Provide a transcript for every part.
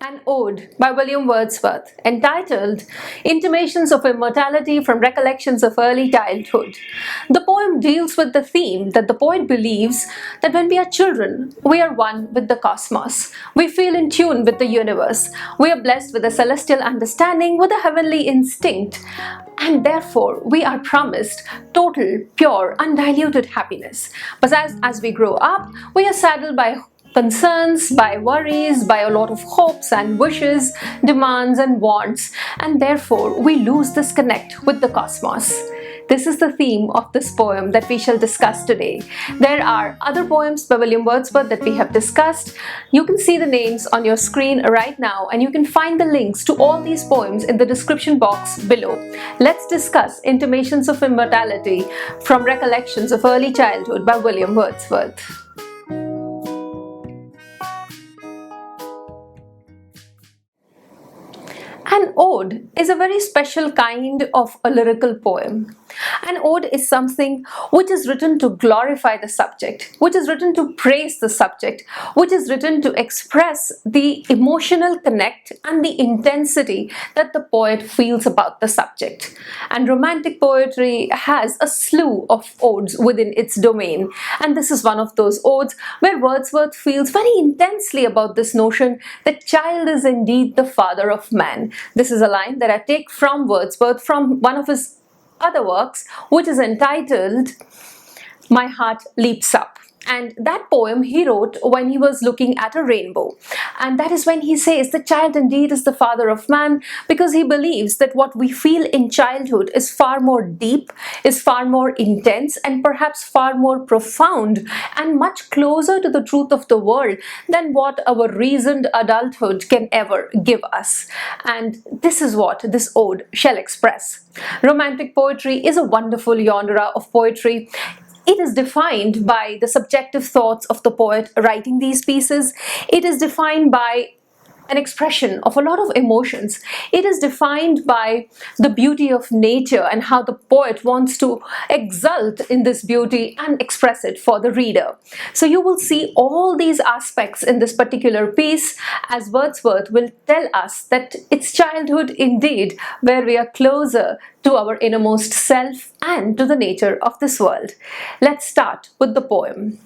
An ode by William Wordsworth entitled Intimations of Immortality from Recollections of Early Childhood. The poem deals with the theme that the poet believes that when we are children, we are one with the cosmos. We feel in tune with the universe. We are blessed with a celestial understanding, with a heavenly instinct, and therefore we are promised total, pure, undiluted happiness. But as we grow up, we are saddled by concerns, by worries, by a lot of hopes and wishes, demands and wants, and therefore we lose this connect with the cosmos. This is the theme of this poem that we shall discuss today. There are other poems by William Wordsworth that we have discussed. You can see the names on your screen right now, and you can find the links to all these poems in the description box below. Let's discuss Intimations of Immortality from Recollections of Early Childhood by William Wordsworth. An ode is a very special kind of a lyrical poem. An ode is something which is written to glorify the subject, which is written to praise the subject, which is written to express the emotional connect and the intensity that the poet feels about the subject. And romantic poetry has a slew of odes within its domain. And this is one of those odes where Wordsworth feels very intensely about this notion that child is indeed the father of man. This is a line that I take from Wordsworth from one of his other works, which is entitled My Heart Leaps Up. And that poem he wrote when he was looking at a rainbow. And that is when he says the child indeed is the father of man, because he believes that what we feel in childhood is far more deep, is far more intense, and perhaps far more profound and much closer to the truth of the world than what our reasoned adulthood can ever give us. And this is what this ode shall express. Romantic poetry is a wonderful genre of poetry. It is defined by the subjective thoughts of the poet writing these pieces. It is defined by an expression of a lot of emotions. It is defined by the beauty of nature and how the poet wants to exult in this beauty and express it for the reader. So you will see all these aspects in this particular piece, as Wordsworth will tell us that it's childhood indeed where we are closer to our innermost self and to the nature of this world. Let's start with the poem.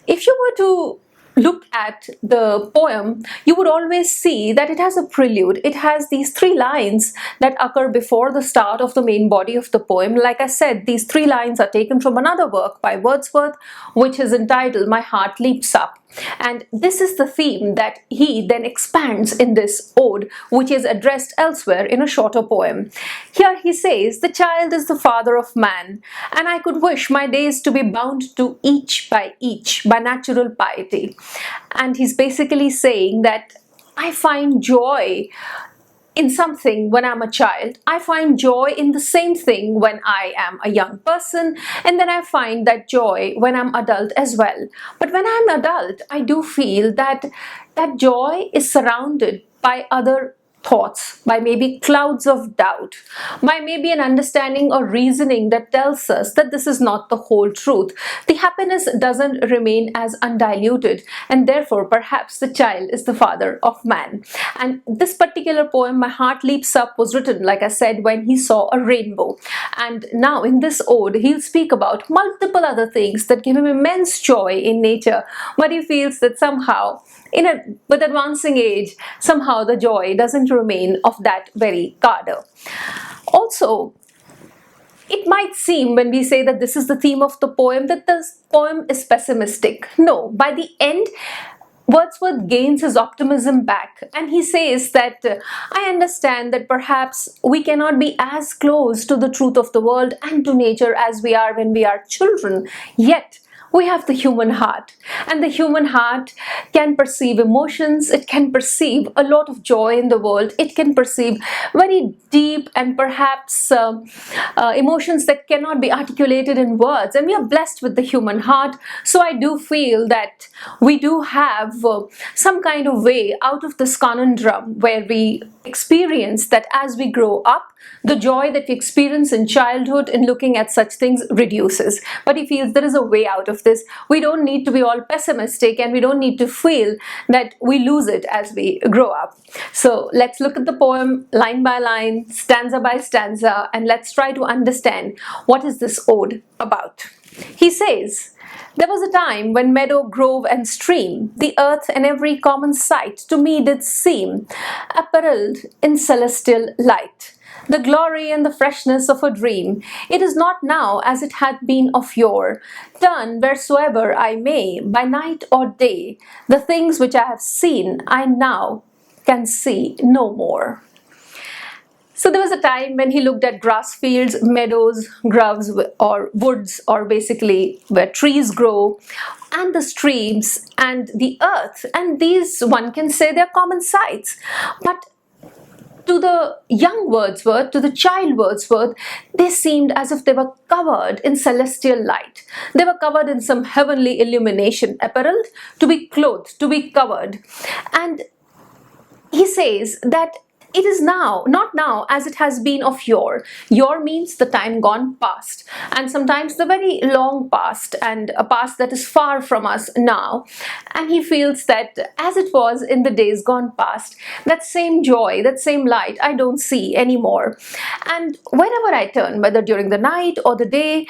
If you were to look at the poem, you would always see that it has a prelude. It has these three lines that occur before the start of the main body of the poem. Like I said, these three lines are taken from another work by Wordsworth, which is entitled My Heart Leaps Up. And this is the theme that he then expands in this ode, which is addressed elsewhere in a shorter poem. Here he says, the child is the father of man, and I could wish my days to be bound to each by natural piety. And he's basically saying that I find joy in something when I'm a child. I find joy in the same thing when I am a young person, and then I find that joy when I'm adult as well. But when I'm adult, I do feel that that joy is surrounded by other thoughts, by maybe clouds of doubt, by maybe an understanding or reasoning that tells us that this is not the whole truth. The happiness doesn't remain as undiluted, and therefore perhaps the child is the father of man. And this particular poem, My Heart Leaps Up, was written, like I said, when he saw a rainbow. And now in this ode, he'll speak about multiple other things that give him immense joy in nature, but he feels that somehow with advancing age, somehow the joy doesn't remain of that very cardor. Also, it might seem when we say that this is the theme of the poem that this poem is pessimistic. No, by the end, Wordsworth gains his optimism back, and he says that I understand that perhaps we cannot be as close to the truth of the world and to nature as we are when we are children, yet we have the human heart, and the human heart can perceive emotions, it can perceive a lot of joy in the world, it can perceive very deep and perhaps emotions that cannot be articulated in words, and we are blessed with the human heart. So I do feel that we do have some kind of way out of this conundrum where we experience that as we grow up, the joy that we experience in childhood in looking at such things reduces. But he feels there is a way out of of this. We don't need to be all pessimistic, and we don't need to feel that we lose it as we grow up. So let's look at the poem line by line, stanza by stanza, and let's try to understand what is this ode about. He says, "There was a time when meadow, grove, and stream, the earth and every common sight, to me did seem apparelled in celestial light. The glory and the freshness of a dream. It is not now as it had been of yore. Turn wheresoever I may, by night or day, the things which I have seen, I now can see no more." So there was a time when he looked at grass fields, meadows, groves, or woods, or basically where trees grow, and the streams and the earth. And these, one can say, they're common sights. But to the young Wordsworth, to the child Wordsworth, they seemed as if they were covered in celestial light. They were covered in some heavenly illumination, apparelled, to be clothed, to be covered. And he says that it is now, not now as it has been of yore. Yore means the time gone past, and sometimes the very long past, and a past that is far from us now. And he feels that as it was in the days gone past, that same joy, that same light, I don't see anymore. And wherever I turn, whether during the night or the day,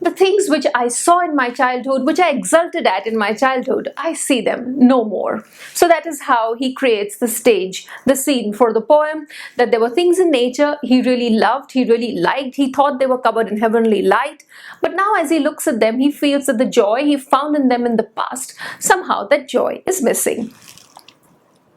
the things which I saw in my childhood, which I exulted at in my childhood, I see them no more. So that is how he creates the stage, the scene for the poem, that there were things in nature he really loved, he really liked, he thought they were covered in heavenly light. But now as he looks at them, he feels that the joy he found in them in the past, somehow that joy is missing.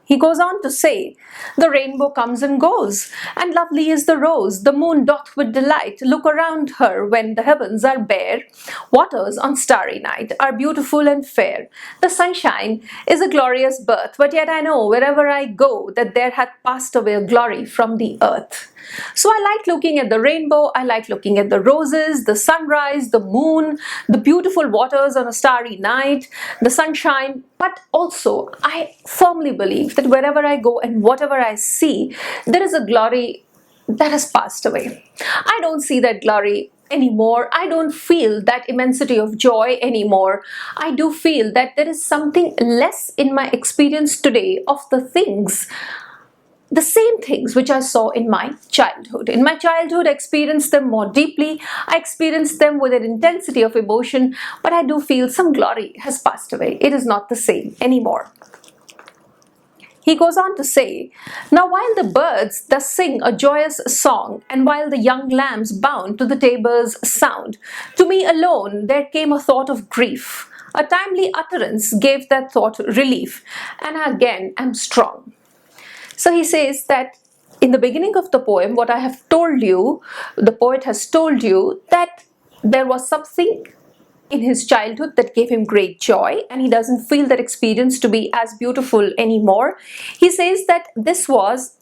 He goes on to say, "The rainbow comes and goes, and lovely is the rose. The moon doth with delight look around her when the heavens are bare. Waters on starry night are beautiful and fair. The sunshine is a glorious birth, but yet I know wherever I go that there hath passed away a glory from the earth." So I like looking at the rainbow, I like looking at the roses, the sunrise, the moon, the beautiful waters on a starry night, the sunshine, but also I firmly believe that wherever I go and whatever I see, there is a glory that has passed away. I don't see that glory anymore. I don't feel that immensity of joy anymore. I do feel that there is something less in my experience today of the things, the same things which I saw in my childhood. In my childhood, I experienced them more deeply. I experienced them with an intensity of emotion, but I do feel some glory has passed away. It is not the same anymore. He goes on to say, "Now while the birds thus sing a joyous song, and while the young lambs bound to the tabor's sound, to me alone there came a thought of grief. A timely utterance gave that thought relief, and I again am strong." So he says that in the beginning of the poem, what I have told you, the poet has told you that there was something in his childhood that gave him great joy, and he doesn't feel that experience to be as beautiful anymore. He says that this was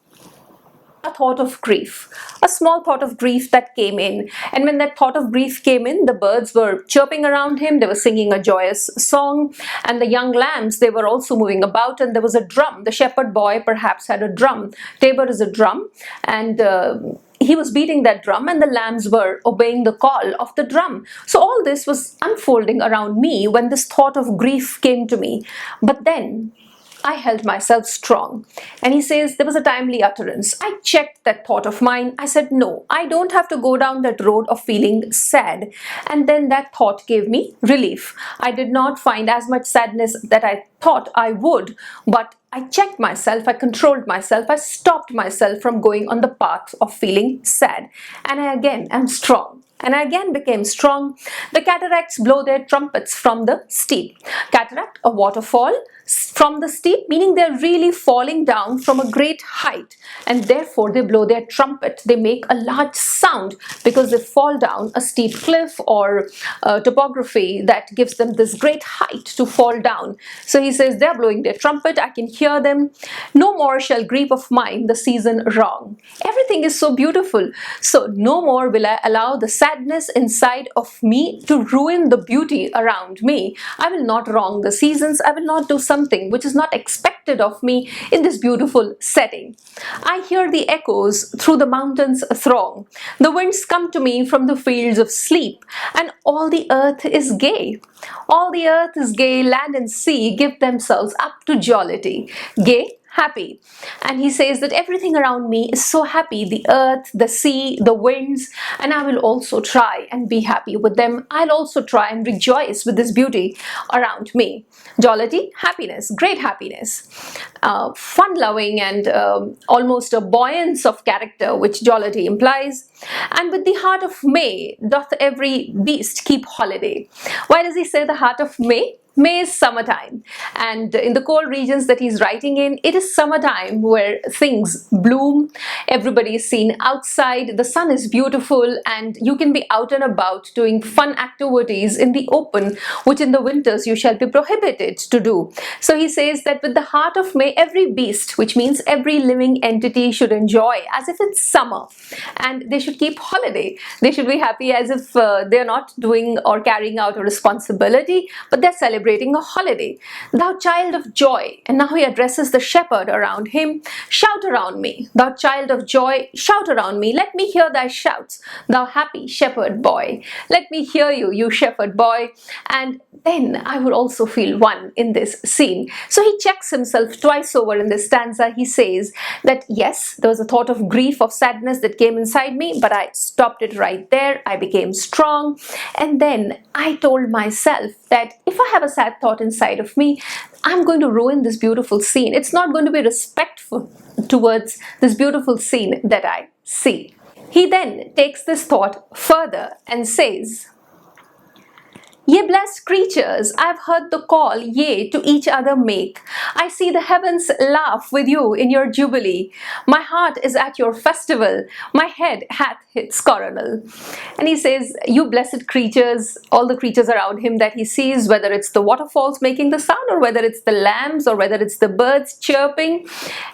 a thought of grief, a small thought of grief that came in. And when that thought of grief came in, the birds were chirping around him, they were singing a joyous song, and the young lambs, they were also moving about, and there was a drum. The shepherd boy perhaps had a drum. Tabor is a drum, and he was beating that drum, and the lambs were obeying the call of the drum. So all this was unfolding around me when this thought of grief came to me. But then I held myself strong. And he says there was a timely utterance. I checked that thought of mine. I said, no, I don't have to go down that road of feeling sad. And then that thought gave me relief. I did not find as much sadness that I thought I would, but I checked myself, I controlled myself, I stopped myself from going on the path of feeling sad. And I again am strong. And I again became strong. The cataracts blow their trumpets from the steep. Cataract, a waterfall from the steep, meaning they're really falling down from a great height, and therefore they blow their trumpet. They make a large sound because they fall down a steep cliff or topography that gives them this great height to fall down. So he says they're blowing their trumpet, I can hear them. No more shall grief of mine the season wrong. Everything is so beautiful. So no more will I allow the sadness inside of me to ruin the beauty around me. I will not wrong the seasons. I will not do something which is not expected of me in this beautiful setting. I hear the echoes through the mountains throng. The winds come to me from the fields of sleep, and all the earth is gay. All the earth is gay, land and sea give themselves up to jollity. Gay, happy. And he says that everything around me is so happy, the earth, the sea, the winds, and I will also try and be happy with them. I'll also try and rejoice with this beauty around me. Jollity, happiness, great happiness. Fun-loving and almost a buoyance of character, which jollity implies. And with the heart of May doth every beast keep holiday. Why does he say the heart of May? May is summertime, and in the cold regions that he's writing in, it is summertime where things bloom, everybody is seen outside, the sun is beautiful, and you can be out and about doing fun activities in the open, which in the winters you shall be prohibited to do. So he says that with the heart of May, every beast, which means every living entity, should enjoy as if it's summer, and they should keep holiday. They should be happy as if they're not doing or carrying out a responsibility, but they're celebrating a holiday. Thou child of joy, and now he addresses the shepherd around him. Shout around me, thou child of joy, shout around me. Let me hear thy shouts, thou happy shepherd boy. Let me hear you, you shepherd boy. And then I would also feel one in this scene. So he checks himself twice over in this stanza. He says that yes, there was a thought of grief, of sadness that came inside me, but I stopped it right there. I became strong. And then I told myself that if I have a sad thought inside of me, I'm going to ruin this beautiful scene. It's not going to be respectful towards this beautiful scene that I see. He then takes this thought further and says, Ye blessed creatures, I've heard the call ye to each other make. I see the heavens laugh with you in your jubilee. My heart is at your festival. My head hath its coronal. And he says, you blessed creatures, all the creatures around him that he sees, whether it's the waterfalls making the sound, or whether it's the lambs, or whether it's the birds chirping.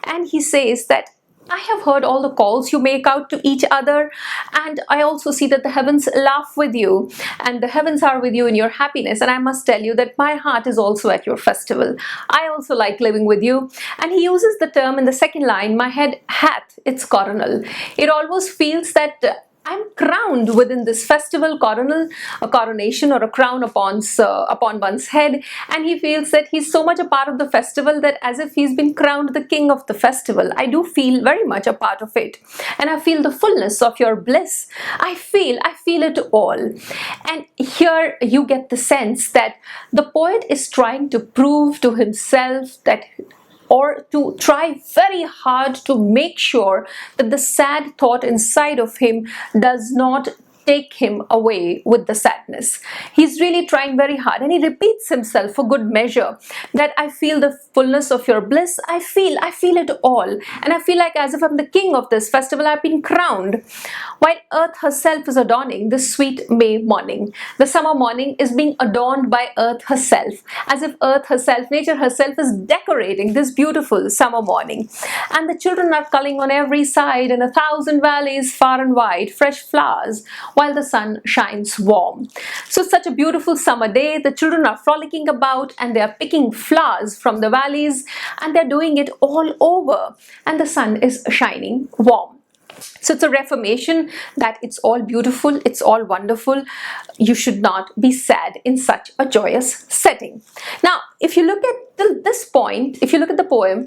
And he says that I have heard all the calls you make out to each other, and I also see that the heavens laugh with you, and the heavens are with you in your happiness. And I must tell you that my heart is also at your festival. I also like living with you. And he uses the term in the second line, my head hath its coronal. It almost feels that I'm crowned within this festival, coronal, a coronation or a crown upon one's head, and he feels that he's so much a part of the festival that as if he's been crowned the king of the festival. I do feel very much a part of it, and I feel the fullness of your bliss. I feel it all. And here you get the sense that the poet is trying to prove to himself that, or to try very hard to make sure that the sad thought inside of him does not take him away with the sadness. He's really trying very hard, and he repeats himself for good measure that I feel the fullness of your bliss. I feel it all, and I feel like as if I'm the king of this festival. I've been crowned, while earth herself is adorning this sweet May morning. The summer morning is being adorned by earth herself, as if earth herself, nature herself, is decorating this beautiful summer morning. And the children are culling on every side, in 1,000 valleys far and wide, fresh flowers, while the sun shines warm. So such a beautiful summer day, the children are frolicking about, and they are picking flowers from the valleys, and they're doing it all over, and the sun is shining warm. So it's a reformation that it's all beautiful, it's all wonderful. You should not be sad in such a joyous setting. Now, if you look at this point, if you look at the poem,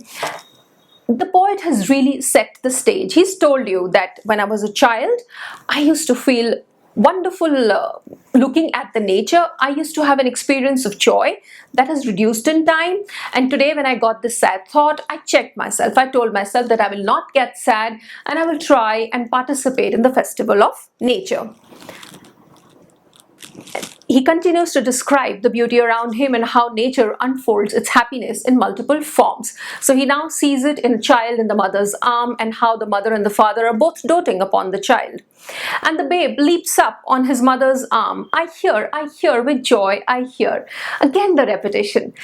the poet has really set the stage. He's told you that when I was a child, I used to feel wonderful looking at the nature. I used to have an experience of joy that has reduced in time. And today when I got this sad thought, I checked myself. I told myself that I will not get sad, and I will try and participate in the festival of nature. he continues to describe the beauty around him and how nature unfolds its happiness in multiple forms. So he now sees it in a child in the mother's arm, and how the mother and the father are both doting upon the child. And the babe leaps up on his mother's arm. I hear, with joy, I hear. Again, the repetition.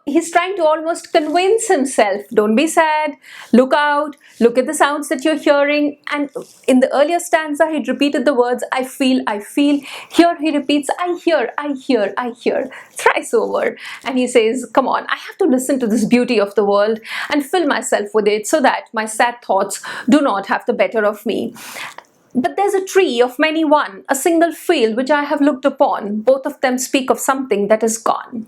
He's trying to almost convince himself, don't be sad, look out, look at the sounds that you're hearing. And in the earlier stanza, he'd repeated the words, I feel, I feel. Here he repeats, I hear, I hear, I hear, thrice over. And he says, come on, I have to listen to this beauty of the world and fill myself with it so that my sad thoughts do not have the better of me. But there's a tree of many one, a single field which I have looked upon. Both of them speak of something that is gone.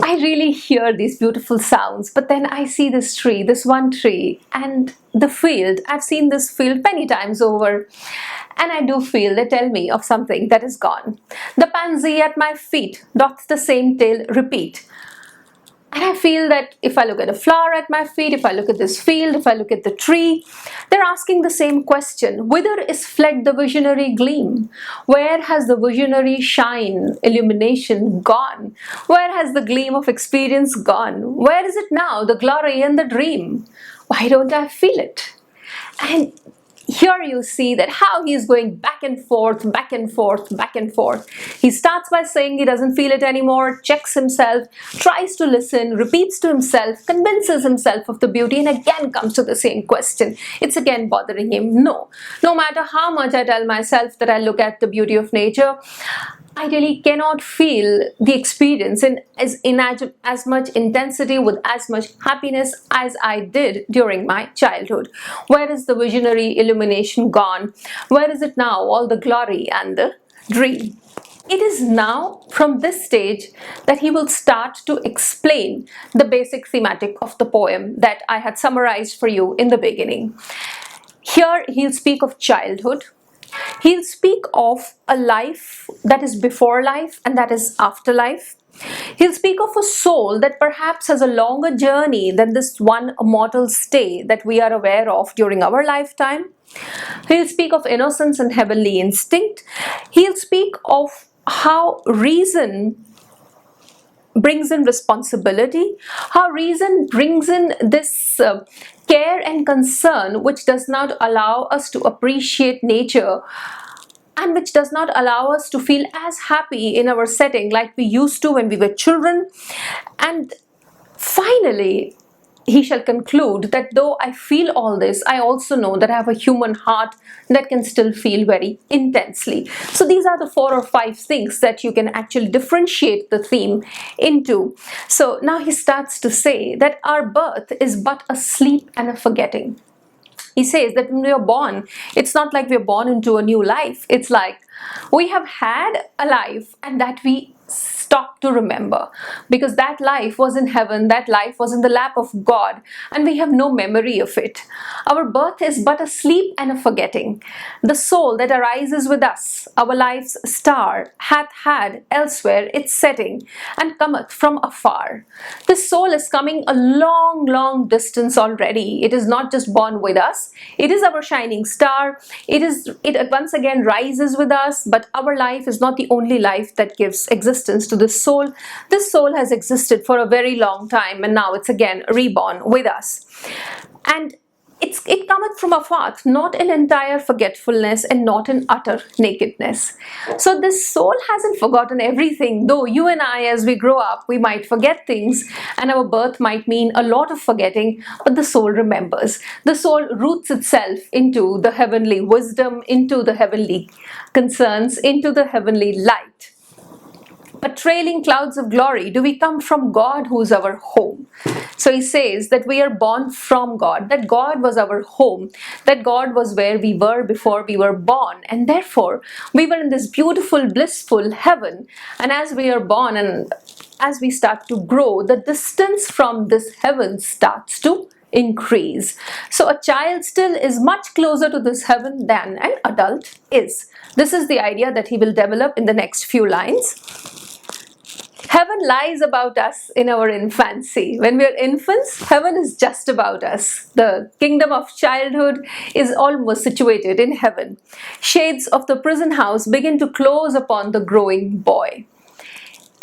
I really hear these beautiful sounds, but then I see this tree, this one tree, and the field. I've seen this field many times over, and I do feel they tell me of something that is gone. The pansy at my feet doth the same tale repeat. And I feel that if I look at a flower at my feet, if I look at this field, if I look at the tree, they're asking the same question. Whither is fled the visionary gleam? Where has the visionary shine, illumination gone? Where has the gleam of experience gone? Where is it now, the glory and the dream? Why don't I feel it? And here you see that how he is going back and forth, back and forth, back and forth. He starts by saying he doesn't feel it anymore, checks himself, tries to listen, repeats to himself, convinces himself of the beauty, and again comes to the same question. It's again bothering him. No matter how much I tell myself that I look at the beauty of nature, I really cannot feel the experience in as much intensity, with as much happiness as I did during my childhood. Where is the visionary illumination gone? Where is it now, all the glory and the dream? It is now from this stage that he will start to explain the basic thematic of the poem that I had summarized for you in the beginning. Here he'll speak of childhood. He'll speak of a life that is before life and that is after life. He'll speak of a soul that perhaps has a longer journey than this one mortal stay that we are aware of during our lifetime. He'll speak of innocence and heavenly instinct. He'll speak of how reason brings in responsibility, how reason brings in this care and concern which does not allow us to appreciate nature and which does not allow us to feel as happy in our setting like we used to when we were children. And finally, he shall conclude that though I feel all this, I also know that I have a human heart that can still feel very intensely. So these are the 4 or 5 things that you can actually differentiate the theme into. So now he starts to say that our birth is but a sleep and a forgetting. He says that when we are born, it's not like we're born into a new life. It's like we have had a life and that we stop to remember, because that life was in heaven, that life was in the lap of God, and we have no memory of it. Our birth is but a sleep and a forgetting. The soul that arises with us, our life's star, hath had elsewhere its setting, and cometh from afar. This soul is coming a long, long distance already. It is not just born with us. It is our shining star. It once again rises with us, but our life is not the only life that gives existence to this soul. This soul has existed for a very long time, and now it's again reborn with us. And it cometh from afar, not in entire forgetfulness and not in utter nakedness. So this soul hasn't forgotten everything, though you and I, as we grow up, we might forget things, and our birth might mean a lot of forgetting, but the soul remembers. The soul roots itself into the heavenly wisdom, into the heavenly concerns, into the heavenly light. But trailing clouds of glory, do we come from God, who is our home? So he says that we are born from God, that God was our home, that God was where we were before we were born, and therefore we were in this beautiful, blissful heaven. And as we are born and as we start to grow, the distance from this heaven starts to increase. So a child still is much closer to this heaven than an adult is. This is the idea that he will develop in the next few lines. Heaven lies about us in our infancy. When we are infants, heaven is just about us. The kingdom of childhood is almost situated in heaven. Shades of the prison house begin to close upon the growing boy.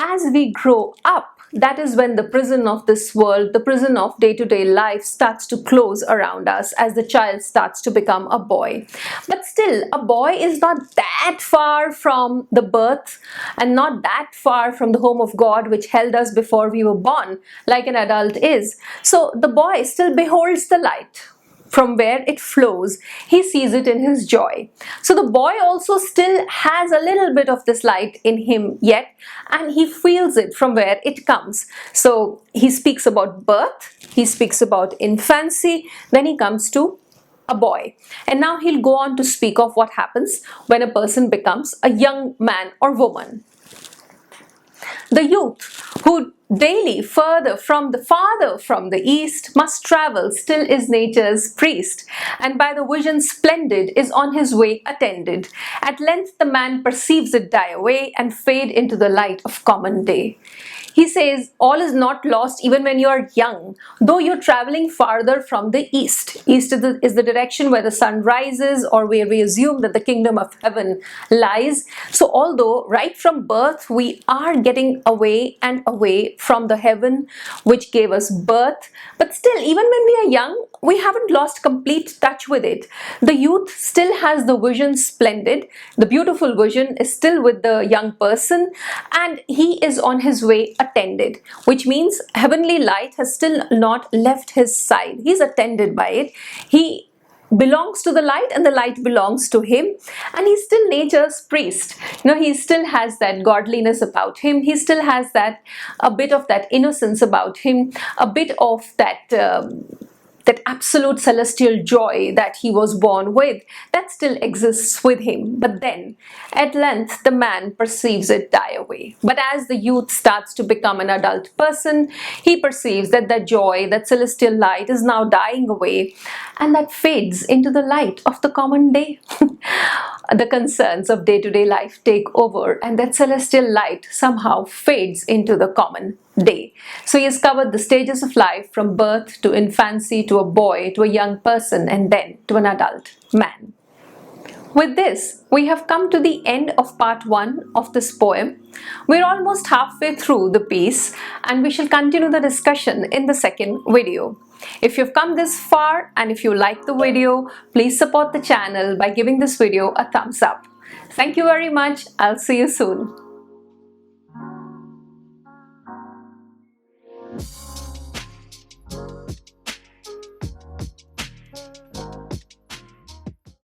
As we grow up, that is when the prison of this world, the prison of day-to-day life starts to close around us as the child starts to become a boy. But still, a boy is not that far from the birth and not that far from the home of God which held us before we were born, like an adult is. So the boy still beholds the light. From where it flows, he sees it in his joy. So the boy also still has a little bit of this light in him yet, and he feels it from where it comes. So he speaks about birth, he speaks about infancy, then he comes to a boy. And now he'll go on to speak of what happens when a person becomes a young man or woman. The youth who daily farther from the east must travel still is nature's priest, and by the vision splendid is on his way attended. At length the man perceives it die away and fade into the light of common day. He says all is not lost even when you are young, though you're traveling farther from the east. East is the direction where the sun rises, or where we assume that the kingdom of heaven lies. So although right from birth we are getting away and away from the heaven which gave us birth, but still, even when we are young, we haven't lost complete touch with it. The youth still has the vision splendid. The beautiful vision is still with the young person, and he is on his way attended, which means heavenly light has still not left his side. He's attended by it. He belongs to the light and the light belongs to him, and he's still nature's priest. He still has that godliness about him. He still has that a bit of that innocence about him, a bit of that absolute celestial joy that he was born with, that still exists with him. But then, at length, the man perceives it die away. But as the youth starts to become an adult person, he perceives that that joy, that celestial light is now dying away, and that fades into the light of the common day. The concerns of day-to-day life take over, and that celestial light somehow fades into the common day. So he has covered the stages of life from birth to infancy to a boy to a young person and then to an adult man. With this, we have come to the end of part 1 of this poem. We're almost halfway through the piece, and we shall continue the discussion in the second video. If you've come this far and if you like the video, please support the channel by giving this video a thumbs up. Thank you very much. I'll see you soon.